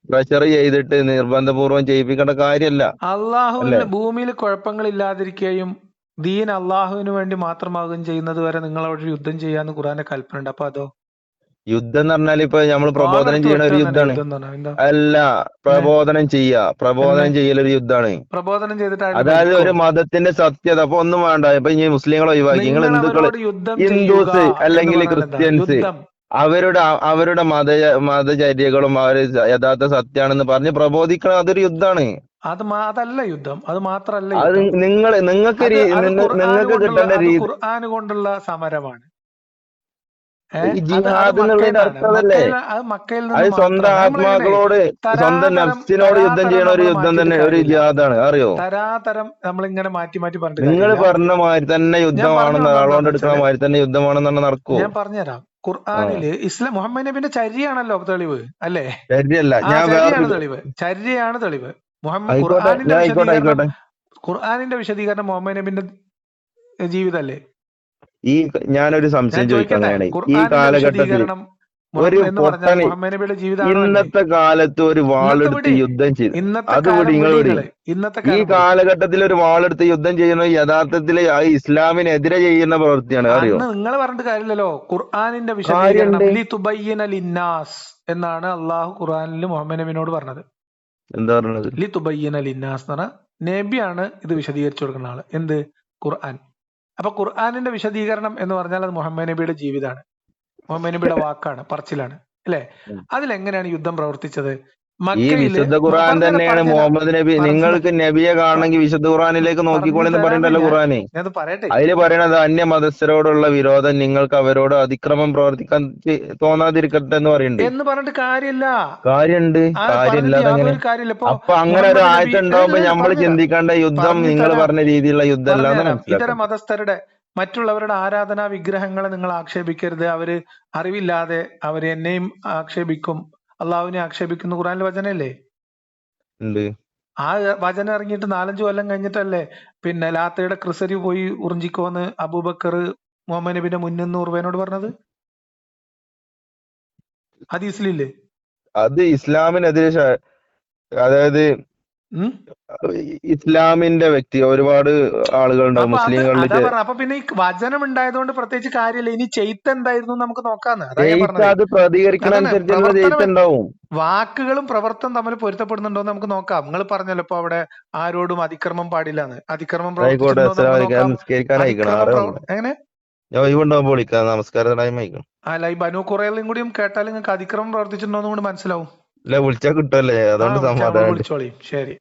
പ്രഷർ ചെയ്തിട്ട് നിർബന്ധപൂർവം ചെയ്യിപ്പിക്കേണ്ട കാര്യമല്ല. അള്ളാഹുവിന് ഭൂമിയിൽ കുഴപ്പങ്ങൾ ഇല്ലാതിരിക്കുകയും ദീൻ അള്ളാഹുവിന് വേണ്ടി മാത്രമാകുകയും ചെയ്യുന്നത് വരെ നിങ്ങളോട് യുദ്ധം ചെയ്യാന്ന് ഖുർആന്റെ കൽപ്പന ഉണ്ട്. അപ്പൊ അതോ യുദ്ധം എന്ന് പറഞ്ഞാൽ ഇപ്പൊ നമ്മൾ പ്രബോധനം വാളെടുത്ത് ചെയ്യണ വെട്ടുക ഒരു എന്നല്ലേ യുദ്ധാണ്. യുദ്ധം എന്ന് പറഞ്ഞാൽ? എന്താ അല്ല, പിന്നെ പ്രബോധനം പിന്നെ പ്രബോധനം ചെയ്യലൊരു യുദ്ധാണ്. പ്രബോധനം ചെയ്തിട്ട് ആരും അതായത് മരിക്കോ? ഒരു മതത്തിന്റെ സത്യത. അപ്പൊ ഒന്നും വേണ്ട. ഇപ്പൊ ഇനി മുസ്ലിങ്ങളെ ഒഴിവാക്കി, നിങ്ങൾ നിങ്ങൾ ഹിന്ദുക്കള്, അവരോട് യുദ്ധം ചെയ്യുക ഹിന്ദുസ് എന്ന് അല്ലെങ്കിൽ പറഞ്ഞാൽ എന്താ? ക്രിസ്ത്യൻസ് യുദ്ധം അവരുടെ മതചര്യകളും അവര് യഥാർത്ഥ സത്യാണെന്ന് പറഞ്ഞ് പ്രബോധിക്കണം. അതൊരു യുദ്ധാണ്. അതല്ല യുദ്ധം. അത് മാത്രല്ല അത് യുദ്ധം. നിങ്ങൾക്ക് നിങ്ങൾക്ക് കിട്ടേണ്ട രീതി ഖുർആൻ കൊണ്ടുള്ള സമരമാണ്. ഈ അത് ജിഹാദ് മക്കയിൽ എന്നുള്ളതിന്റെ നിന്നാണ്. അർത്ഥം അതല്ലേ? മക്കയിൽ അത് നിന്ന് സ്വന്തം മാത്രമാണ്. നമ്മളിങ്ങനെ ആത്മാക്കളോട്, സ്വന്തം നഫ്സിനോട് യുദ്ധം ചെയ്യണ ഒരു നമ്മൾ യുദ്ധം മാറ്റിയിട്ട് തന്നെ ഒരു കാര്യമില്ല. ജിഹാദാണ്. അറിയോ? തരാതരം നമ്മളിങ്ങനെ മാറ്റി പറഞ്ഞിട്ട് നിങ്ങൾ കാര്യമില്ല. പറഞ്ഞ മാതിരി തന്നെ ഞാൻ പറഞ്ഞു യുദ്ധമാണെന്ന്, വന്നത് ആളോണ്ട് എന്താണെന്ന് എടുക്കണ വെച്ചാല്, മാതിരി തന്നെ യുദ്ധമാണെന്നാണ് നടക്കുവോ? ഞാൻ പറഞ്ഞുതരാം. ഖുർആനില് മുഹമ്മദ് നബിന്റെ ചര്യയാണല്ലോ തെളിവ്, അല്ലേ? ശരിയല്ല. ഞാൻ ചര്യയാണ് തെളിവ്. ചര്യയാണ് തെളിവ്. ആയിക്കോട്ടെ, ആയിക്കോട്ടെ. ഖുർആനിന്റെ വിശദീകരണം മുഹമ്മദ് നബിന്റെ ജീവിതമല്ലേ? ഞാനൊരു സംശയം ചോദിക്കാം. അങ്ങനെയാണ് ഈ ഖുർആനിന്റെ കാലഘട്ടത്തിൽ വിശദീകരണം ഒരു എന്ന് പറഞ്ഞാൽ പൊട്ടന് മുഹമ്മദ് നബിയുടെ ജീവിതമാണോ? ഇന്നത്തെ കാലത്ത് ഒരു വാളെടുത്ത് യുദ്ധം ചെയ്തു. അതുകൂടി നിങ്ങൾ വിടി. ഈ കാലഘട്ടത്തിൽ ഒരു വാളെടുത്ത് യുദ്ധം ചെയ്യുന്നത് യഥാർത്ഥത്തിൽ ഇസ്ലാമിനെതിരെ ചെയ്യുന്ന പ്രവൃത്തിയാണ്. അറിയോ? നിങ്ങൾ പറഞ്ഞിട്ട് കാര്യമില്ലല്ലോ. ഖുർആനിന്റെ വിശദീകരണം ലിതുബയ്യിന ലിന്നാസ് എന്നാണ് അള്ളാഹു ഖുർആനിൽ മുഹമ്മദ് നബിനോട് പറഞ്ഞത്. എന്താ പറഞ്ഞത്? ലിതുബയ്യിന ലിന്നാസ് എന്ന് പറഞ്ഞാൽ നബിയാണ് ഇത് വിശദീകരിച്ചു കൊടുക്കുന്ന ആള്. എന്ത്? ഖുർആൻ. അപ്പൊ ഖുർആനിന്റെ വിശദീകരണം എന്ന് പറഞ്ഞാൽ അത് മുഹമ്മദ് നബിയുടെ ജീവിതമാണ്, മുഹമ്മദ് നബിയുടെ വാക്കാണ്, പറച്ചിലാണ്, അല്ലേ? അതിലെങ്ങനെയാണ് യുദ്ധം പ്രവർത്തിച്ചത്? ഈ വിശുദ്ധ ഖുർആൻ തന്നെയാണ് മുഹമ്മദ് നബി. നിങ്ങൾക്ക് നബിയെ കാണണമെങ്കിൽ വിശുദ്ധ ഖുർആനിലേക്ക് നോക്കിക്കോളെന്ന് പറയണ്ടല്ലോ ഖുർആന്. അതില് പറയണത് അന്യ മതസ്ഥരോടുള്ള വിരോധം നിങ്ങൾക്ക് അവരോട് അതിക്രമം പ്രവർത്തിക്കാൻ തോന്നാതിരിക്കട്ടെ എന്ന് പറയുന്നുണ്ട്. എന്ന് പറഞ്ഞിട്ട് കാര്യമില്ല. കാര്യമുണ്ട്. കാര്യമില്ലാതെ അപ്പൊ അങ്ങനെ ഒരു ആയത്ത് ഉണ്ടാവുമ്പോ നമ്മൾ ചിന്തിക്കേണ്ട യുദ്ധം നിങ്ങൾ പറഞ്ഞ രീതിയിലുള്ള യുദ്ധമല്ലാന്ന് ഇതര മതസ്ഥരുടെ മറ്റുള്ളവരുടെ ആരാധനാ വിഗ്രഹങ്ങളെ നിങ്ങൾ ആക്ഷേപിക്കരുത്. അവര് അറിവില്ലാതെ അവര് എന്നെയും ആക്ഷേപിക്കും, അള്ളാഹുവിനെ ആക്ഷേപിക്കുന്ന ഖുർആനിലെ വചനല്ലേ? ആ വചനം ഇറങ്ങിയിട്ട് 4-5 കൊല്ലം കഴിഞ്ഞിട്ടല്ലേ പിന്നെ ലാത്തയുടെ ക്രിസരി പോയി ഉറിഞ്ചിക്കോന്ന് അബൂബക്കർ മുഹമ്മദ് നബിന്റെ മുന്നിൽ 100 പേനോട് പറഞ്ഞത്? ഹദീസിലില്ലേ? അത് ഇസ്ലാമിനെതിരെ, അതായത് ഇസ്ലാമിന്റെ വ്യക്തി ഒരുപാട് ആളുകളുണ്ടാവും മുസ്ലിങ്ങളിൽ. അപ്പൊ പിന്നെ ഈ വചനം ഉണ്ടായതുകൊണ്ട് പ്രത്യേകിച്ച് കാര്യമില്ല. ഇനി ചെയ്ത്ത് എന്തായിരുന്നു നമുക്ക് നോക്കാന്ന്. അത് പ്രതികരിക്കണനുസരിച്ചുള്ള ചെയ്ത്ത് ഉണ്ടാവും. വാക്കുകളും പ്രവർത്തനം തമ്മിൽ പൊരുത്തപ്പെടുന്നുണ്ടോ നമുക്ക് നോക്കാം. നിങ്ങൾ പറഞ്ഞല്ലോ ഇപ്പൊ അവിടെ ആരോടും അതിക്രമം പാടില്ലാന്ന്. അതിക്രമം എങ്ങനെ? നമസ്കാരം. അല്ല, ഈ ബനു ഖുറൈളയും കൂടിയും കേട്ടാൽ നിങ്ങൾക്ക് അതിക്രമം പ്രവർത്തിച്ചിട്ടുണ്ടോ എന്ന് കൂടി മനസ്സിലാവും. വിളിച്ചാ കിട്ടുമല്ലേ? അതുകൊണ്ട് സമാധാനം. വിളിച്ചോളി. ശരി.